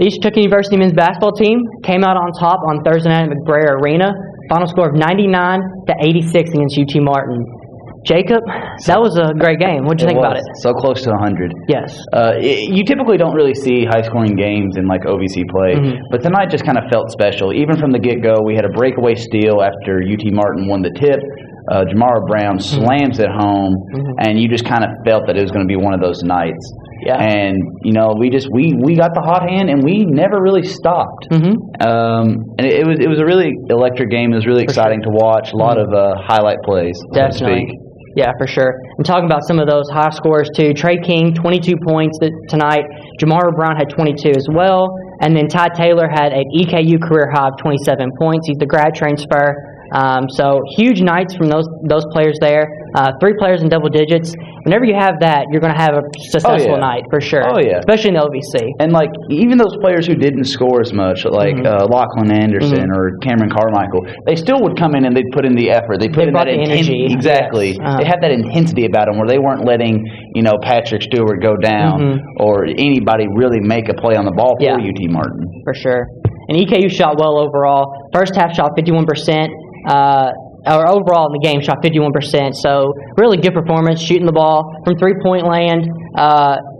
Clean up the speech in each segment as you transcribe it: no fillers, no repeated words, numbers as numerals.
East Kentucky University men's basketball team came out on top on Thursday night at McBrayer Arena. Final score of 99-86 against UT Martin. Jacob, that was a great game. What did you think about it? So close to 100. Yes. You typically don't really see high-scoring games in like OVC play, but tonight just kind of felt special. Even from the get-go, we had a breakaway steal after UT Martin won the tip. Jamara Brown slams it home, and you just kind of felt that it was going to be one of those nights. Yeah. And, we got the hot hand, and we never really stopped. And it was a really electric game. It was really exciting to watch. A lot of highlight plays, Definitely. so to speak. Yeah, for sure. And talking about some of those high scores, too, Trey King, 22 points tonight. Jamara Brown had 22 as well. And then Ty Taylor had an EKU career high of 27 points. He's the grad transfer. So huge nights from those players there. 3 players in double digits. Whenever you have that, you're going to have a successful night for sure. Oh, yeah. Especially in the OVC. And, even those players who didn't score as much, Lachlan Anderson or Cameron Carmichael, they still would come in and they'd put in the effort. They put in that energy. Exactly. Yes. They had that intensity about them where they weren't letting, Patrick Stewart go down or anybody really make a play on the ball for UT Martin. For sure. And EKU shot well overall. First half shot 51%. Or overall in the game, shot 51%. So really good performance, shooting the ball from three-point land.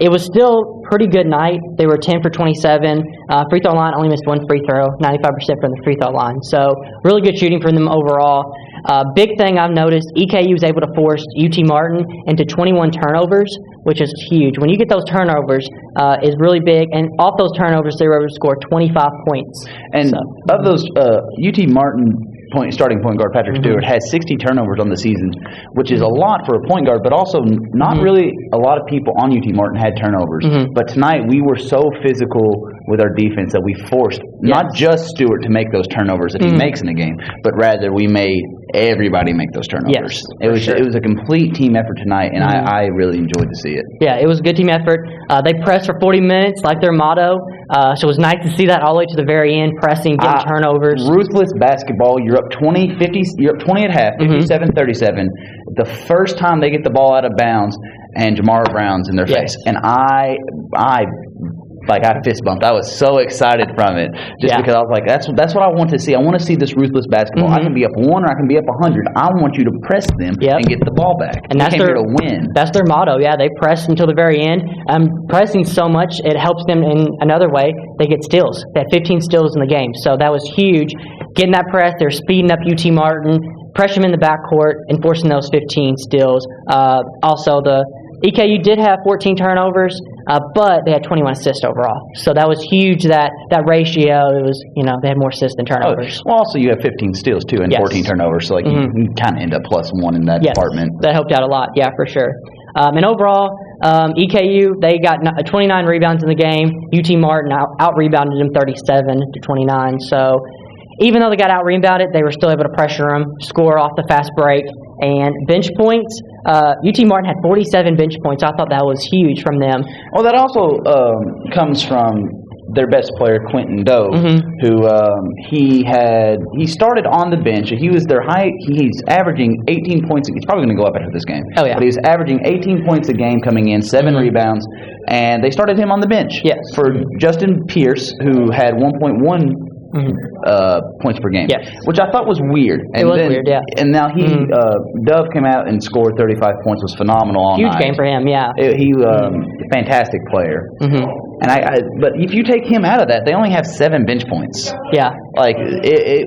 It was still pretty good night. They were 10 for 27. Free throw line only missed one free throw, 95% from the free throw line. So really good shooting from them overall. Big thing I've noticed, EKU was able to force UT Martin into 21 turnovers, which is huge. When you get those turnovers, is really big. And off those turnovers, they were able to score 25 points. And of those, UT Martin starting point guard Patrick Stewart has 60 turnovers on the season, which is a lot for a point guard, but also not really a lot of people on UT Martin had turnovers. But tonight we were so physical with our defense that we forced not just Stewart to make those turnovers that he makes in the game, but rather we made everybody make those turnovers. It was a complete team effort tonight, and I really enjoyed to see it. Yeah, it was a good team effort. They pressed for 40 minutes, like their motto. So it was nice to see that all the way to the very end, pressing, getting turnovers. Ruthless basketball. You're up 20 at half, 57-37. The first time they get the ball out of bounds, and Jamara Brown's in their face, and I fist bumped. I was so excited from it, because I was like, that's what I want to see. I want to see this ruthless basketball. I can be up 1 or I can be up 100. I want you to press them and get the ball back. And that's here to win. That's their motto. Yeah, they press until the very end. Pressing so much, it helps them in another way. They get steals. They had 15 steals in the game, so that was huge. Getting that press, they're speeding up UT Martin, pressure them in the backcourt, and forcing those 15 steals. Also, the EKU did have 14 turnovers, but they had 21 assists overall. So that was huge, that ratio. It was, they had more assists than turnovers. Well, also you have 15 steals, too, and 14 turnovers. So, you kind of end up +1 in that department. That helped out a lot, for sure. And overall, EKU, they got 29 rebounds in the game. UT Martin out-rebounded them 37-29. So even though they got out-rebounded, they were still able to pressure them, score off the fast break. And bench points, UT Martin had 47 bench points. I thought that was huge from them. Well, that also comes from their best player, Quentin Dove, who he started on the bench. He's averaging 18 points. He's probably going to go up after this game. Oh, yeah. But he's averaging 18 points a game coming in, 7 rebounds, and they started him on the bench. Yes. For Justin Pierce, who had 1.1 points per game, which I thought was weird. And it was weird, And now Dove came out and scored 35 points, was phenomenal all night. Huge game for him, He fantastic player. But if you take him out of that, they only have 7 bench points. Yeah.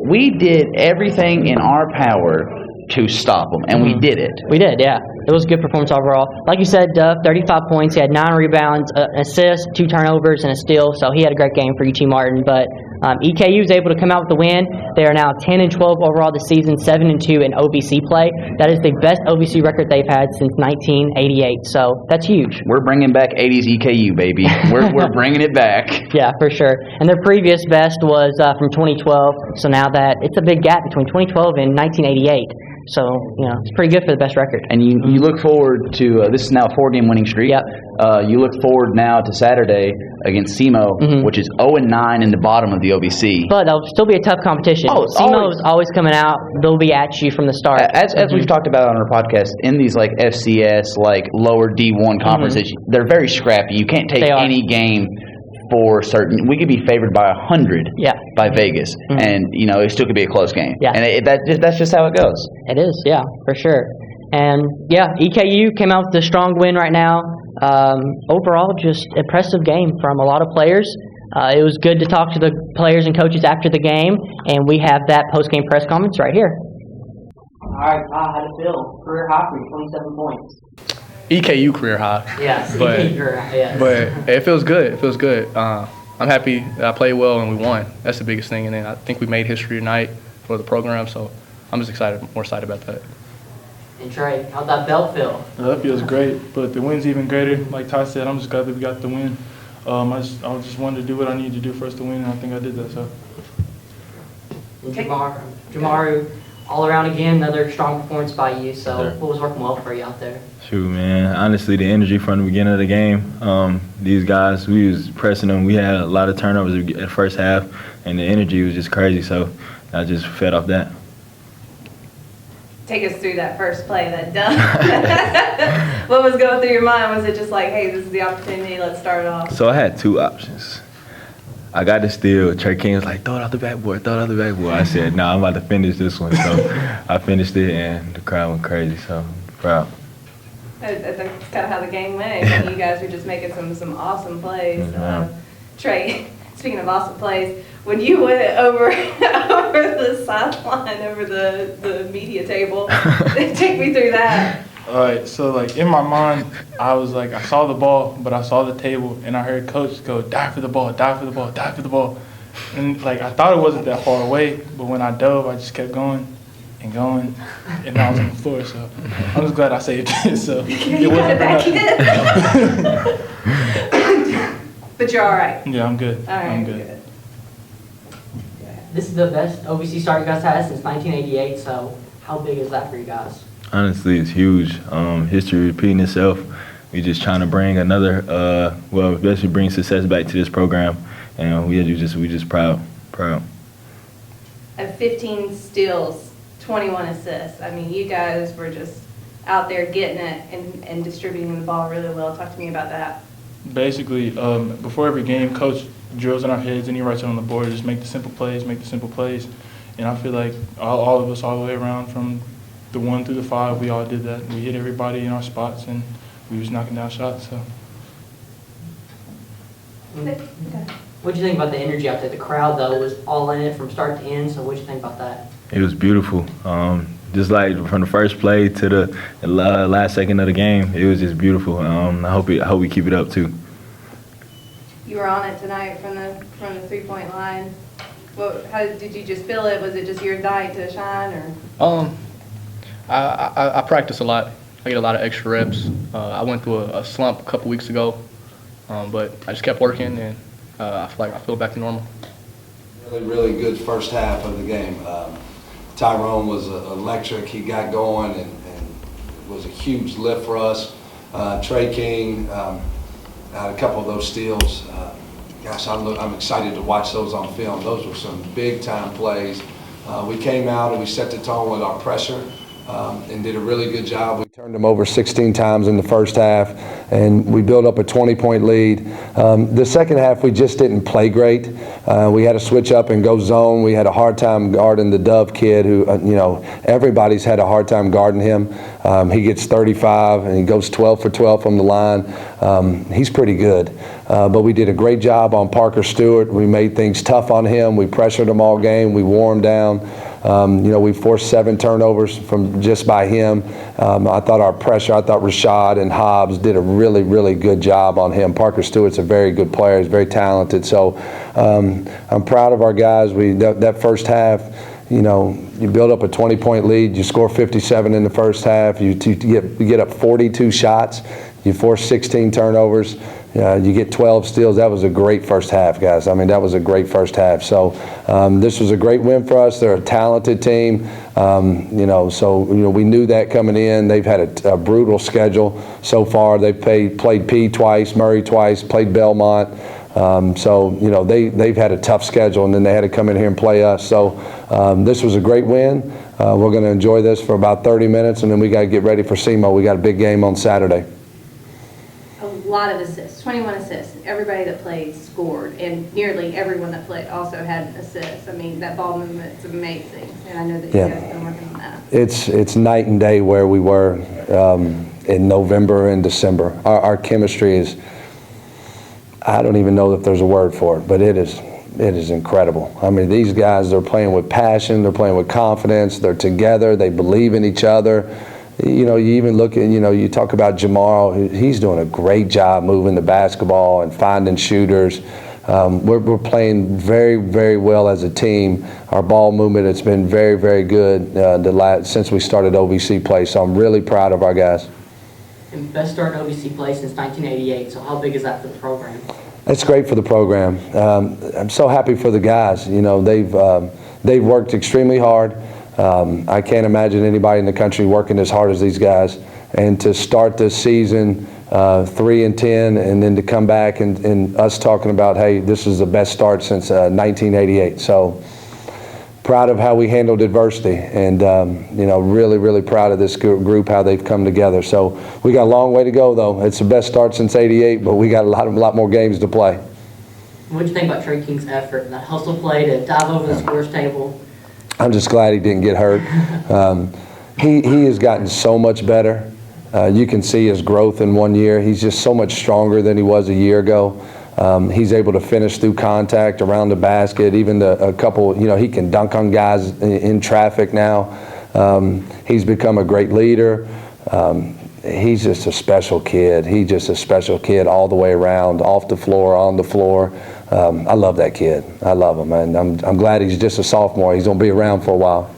We did everything in our power to stop them, and we did it. We did, It was a good performance overall. Like you said, Dove, 35 points. He had 9 rebounds, an assist, 2 turnovers, and a steal. So he had a great game for UT Martin. But EKU was able to come out with the win. They are now 10-12 overall this season, 7-2 in OVC play. That is the best OVC record they've had since 1988. So that's huge. We're bringing back 80s EKU, baby. We're bringing it back. Yeah, for sure. And their previous best was from 2012. So now that it's a big gap between 2012 and 1988. So, it's pretty good for the best record. And you look forward to, this is now a 4-game winning streak. Yep. You look forward now to Saturday against SEMO, which is 0-9 in the bottom of the OVC. But that'll still be a tough competition. SEMO is always coming out. They'll be at you from the start. As we've talked about on our podcast, in these FCS, lower D1 conferences, they're very scrappy. You can't take any game for certain. We could be favored by 100 by Vegas, and it still could be a close game. Yeah. And that's just how it goes. It is, yeah, for sure. And EKU came out with a strong win right now. Overall, just impressive game from a lot of players. It was good to talk to the players and coaches after the game, and we have that post-game press conference right here. All right, how'd it feel? Career high for you, 27 points. EKU career high. Yes, but, EKU career high, yes. But it feels good. It feels good. I'm happy that I played well and we won. That's the biggest thing. And then I think we made history tonight for the program, so I'm just more excited about that. And Trey, how'd that belt feel? That feels great, but the win's even greater. Like Ty said, I'm just glad that we got the win. I just wanted to do what I needed to do for us to win, and I think I did that. So. And Jamaru, all around again, another strong performance by you. So what was working well for you out there? Shoot, man. Honestly, the energy from the beginning of the game, these guys, we was pressing them. We had a lot of turnovers at the first half, and the energy was just crazy. So I just fed off that. Take us through that first play, that dunk. What was going through your mind? Was it just like, hey, this is the opportunity, let's start it off? So I had two options. I got the steal. Trey King was like, throw it off the backboard, throw it off the backboard. I said, no, I'm about to finish this one. So I finished it, and the crowd went crazy. So proud. That's kind of how the game went. You guys were just making some awesome plays. Trey, speaking of awesome plays, when you went over the sideline, over the media table, take me through that. All right, so like in my mind, I was like, I saw the ball, but I saw the table, and I heard coach go, dive for the ball, dive for the ball, dive for the ball. And like, I thought it wasn't that far away, but when I dove, I just kept going and going, and I was on the floor, so I'm just glad I saved it. So You got it back, you did. But you're all right. Yeah, I'm good. All right, I'm good. This is the best OVC start you guys had since 1988, so how big is that for you guys? Honestly, it's huge. History repeating itself. We just trying to bring another, especially bring success back to this program, and we just proud. At 15 steals, 21 assists. I mean, you guys were just out there getting it and distributing the ball really well. Talk to me about that. Basically, before every game, coach drills in our heads and he writes it on the board. Just make the simple plays, And I feel like all of us, all the way around from the 1 through the 5, we all did that. We hit everybody in our spots, and we was knocking down shots. So. What'd you think about the energy out there? The crowd, though, was all in it from start to end, so what'd you think about that? It was beautiful. Just like from the first play to the last second of the game, it was just beautiful. I hope we keep it up too. You were on it tonight from the 3-point line. How did you just feel it? Was it just your night to shine, or? I practice a lot. I get a lot of extra reps. I went through a slump a couple weeks ago, but I just kept working, and I feel back to normal. Really good first half of the game. Tyrone was electric. He got going, and it was a huge lift for us. Trey King had a couple of those steals. Gosh, I'm excited to watch those on film. Those were some big-time plays. We came out and we set the tone with our pressure and did a really good job. We turned them over 16 times in the first half, and we built up a 20-point lead. The second half, we just didn't play great. We had to switch up and go zone. We had a hard time guarding the Dove kid who, everybody's had a hard time guarding him. He gets 35, and he goes 12 for 12 from the line. He's pretty good. But we did a great job on Parker Stewart. We made things tough on him. We pressured him all game. We wore him down. We forced 7 turnovers from just by him. I thought Rashad and Hobbs did a really, really good job on him. Parker Stewart's a very good player. He's very talented. So I'm proud of our guys. That first half, you build up a 20-point lead. You score 57 in the first half. You get up 42 shots. You force 16 turnovers. You get 12 steals. That was a great first half, guys. I mean, that was a great first half. So this was a great win for us. They're a talented team. We knew that coming in. They've had a brutal schedule so far. They've played P twice, Murray twice, played Belmont. They've had a tough schedule, and then they had to come in here and play us. So this was a great win. We're going to enjoy this for about 30 minutes, and then we got to get ready for SEMO. We got a big game on Saturday. lot of assists, 21 assists. Everybody that played scored, and nearly everyone that played also had assists. I mean, that ball movement's amazing, and I know that you guys have been working on that. It's night and day where we were in November and December. Our chemistry is, I don't even know if there's a word for it, but it is incredible. I mean, these guys, they're playing with passion, they're playing with confidence, they're together, they believe in each other. You know, you even look at, you talk about Jamal, he's doing a great job moving the basketball and finding shooters. We're playing very, very well as a team. Our ball movement, it's been very, very good since we started OVC play, so I'm really proud of our guys. And best start in OVC play since 1988, so how big is that for the program? It's great for the program. I'm so happy for the guys. You know, they've worked extremely hard. I can't imagine anybody in the country working as hard as these guys. And to start this season 3-10, and then to come back and us talking about, hey, this is the best start since 1988. So proud of how we handled adversity, and really, really proud of this group, how they've come together. So we got a long way to go, though. It's the best start since '88, but we got a lot more games to play. What did you think about Trey King's effort and that hustle play to dive over the scores table? I'm just glad he didn't get hurt. He has gotten so much better. You can see his growth in 1 year. He's just so much stronger than he was a year ago. He's able to finish through contact around the basket. Even a couple, he can dunk on guys in traffic now. He's become a great leader. He's just a special kid. He's just a special kid all the way around, off the floor, on the floor. I love that kid. I love him, and I'm glad he's just a sophomore. He's going to be around for a while.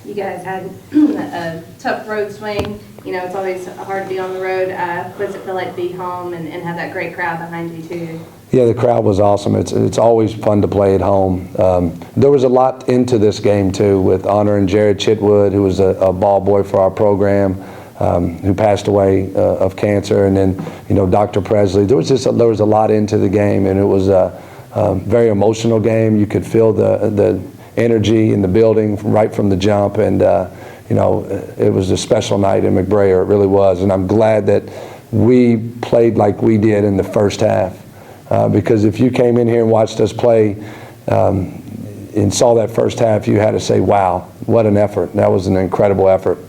You guys had a tough road swing. It's always hard to be on the road. What does it feel like to be home and have that great crowd behind you, too? Yeah, the crowd was awesome. It's always fun to play at home. There was a lot into this game, too, with honoring Jared Chitwood, who was a ball boy for our program, who passed away of cancer, and then, Dr. Presley. There was a lot into the game, and it was a very emotional game. You could feel the energy in the building right from the jump, and it was a special night in McBrayer. It really was, and I'm glad that we played like we did in the first half, because if you came in here and watched us play and saw that first half, you had to say, wow, what an effort. That was an incredible effort.